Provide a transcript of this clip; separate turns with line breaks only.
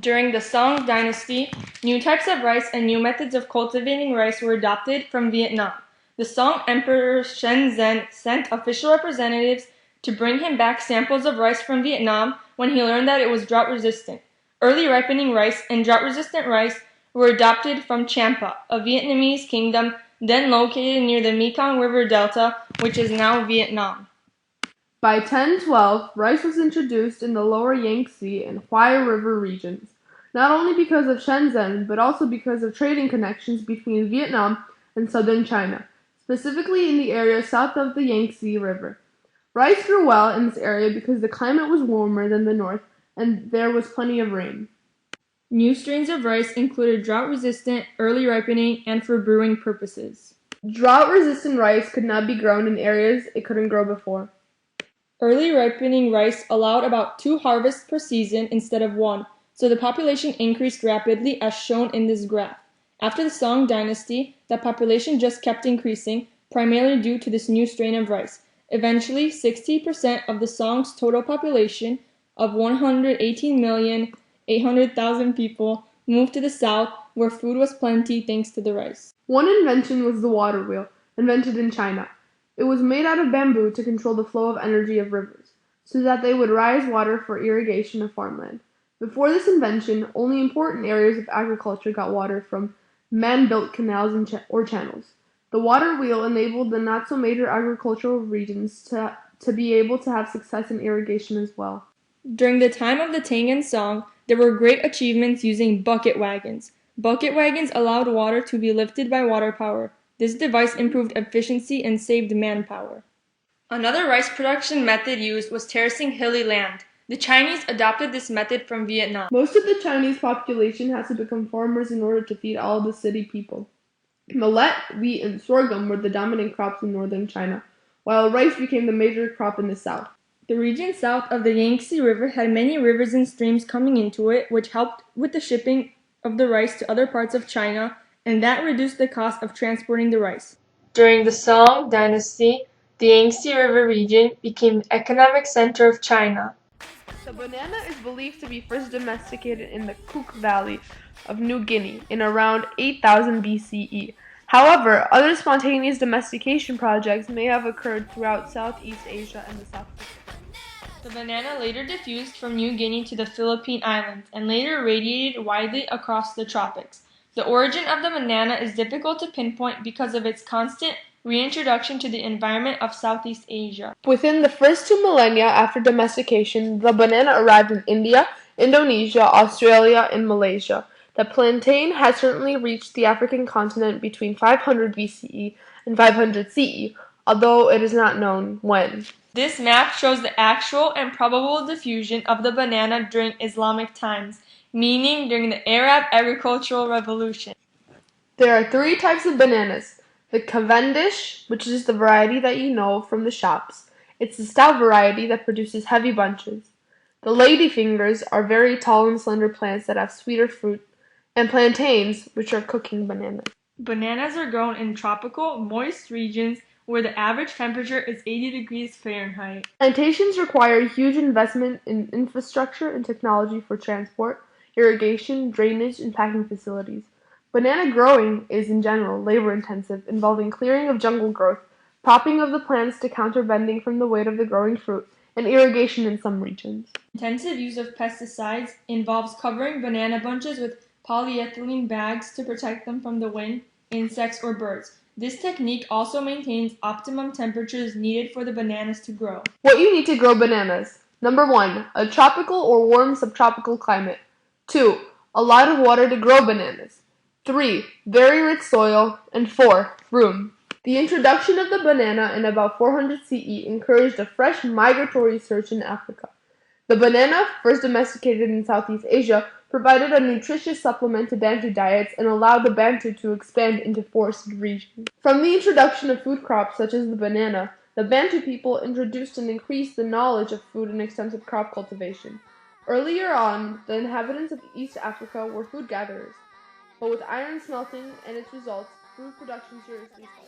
During the Song dynasty, new types of rice and new methods of cultivating rice were adopted from Vietnam. The Song Emperor Shenzhen sent official representatives to bring him back samples of rice from Vietnam when he learned that it was drought-resistant. Early ripening rice and drought-resistant rice were adopted from Champa, a Vietnamese kingdom then located near the Mekong River Delta, which is now Vietnam.
By 1012, rice was introduced in the lower Yangtze and Huai River regions, not only because of Shenzhen, but also because of trading connections between Vietnam and southern China, specifically in the area south of the Yangtze River. Rice grew well in this area because the climate was warmer than the north and there was plenty of rain.
New strains of rice included drought-resistant, early ripening, and for brewing purposes.
Drought-resistant rice could not be grown in areas it couldn't grow before.
Early ripening rice allowed about 2 harvests per season instead of 1, so the population increased rapidly as shown in this graph. After the Song dynasty, the population just kept increasing, primarily due to this new strain of rice. Eventually, 60% of the Song's total population of 118,800,000 people moved to the south, where food was plenty thanks to the rice.
One invention was the water wheel, invented in China. It was made out of bamboo to control the flow of energy of rivers, so that they would raise water for irrigation of farmland. Before this invention, only important areas of agriculture got water from man-built canals or channels. The water wheel enabled the not-so-major agricultural regions to be able to have success in irrigation as well.
During the time of the Tang and Song, there were great achievements using bucket wagons. Bucket wagons allowed water to be lifted by water power. This device improved efficiency and saved manpower. Another rice production method used was terracing hilly land. The Chinese adopted this method from Vietnam.
Most of the Chinese population has to become farmers in order to feed all the city people. Millet, wheat, and sorghum were the dominant crops in northern China, while rice became the major crop in the south.
The region south of the Yangtze River had many rivers and streams coming into it, which helped with the shipping of the rice to other parts of China, and that reduced the cost of transporting the rice. During the Song dynasty, the Yangtze River region became the economic center of China.
The banana is believed to be first domesticated in the Kuk Valley of New Guinea in around 8000 BCE. However, other spontaneous domestication projects may have occurred throughout Southeast Asia and the South Pacific.
The banana later diffused from New Guinea to the Philippine Islands and later radiated widely across the tropics. The origin of the banana is difficult to pinpoint because of its constant reintroduction to the environment of Southeast Asia.
Within the first 2 millennia after domestication, the banana arrived in India, Indonesia, Australia, and Malaysia. The plantain has certainly reached the African continent between 500 BCE and 500 CE, although it is not known when.
This map shows the actual and probable diffusion of the banana during Islamic times, meaning during the Arab agricultural revolution.
There are 3 types of bananas. The Cavendish, which is the variety that you know from the shops. It's the stout variety that produces heavy bunches. The ladyfingers are very tall and slender plants that have sweeter fruit, and plantains, which are cooking bananas.
Bananas are grown in tropical, moist regions where the average temperature is 80 degrees Fahrenheit.
Plantations require huge investment in infrastructure and technology for transport, irrigation, drainage, and packing facilities. Banana growing is, in general, labor-intensive, involving clearing of jungle growth, propping of the plants to counter bending from the weight of the growing fruit, and irrigation in some regions.
Intensive use of pesticides involves covering banana bunches with polyethylene bags to protect them from the wind, insects, or birds. This technique also maintains optimum temperatures needed for the bananas to grow.
What you need to grow bananas. Number 1, a tropical or warm subtropical climate. 2, a lot of water to grow bananas. 3, very rich soil. And 4, room. The introduction of the banana in about 400 CE encouraged a fresh migratory surge in Africa. The banana, first domesticated in Southeast Asia, provided a nutritious supplement to Bantu diets and allowed the Bantu to expand into forested regions. From the introduction of food crops such as the banana, the Bantu people introduced and increased the knowledge of food and extensive crop cultivation. Earlier on, the inhabitants of East Africa were food gatherers, but with iron smelting and its results, food production seriously fell.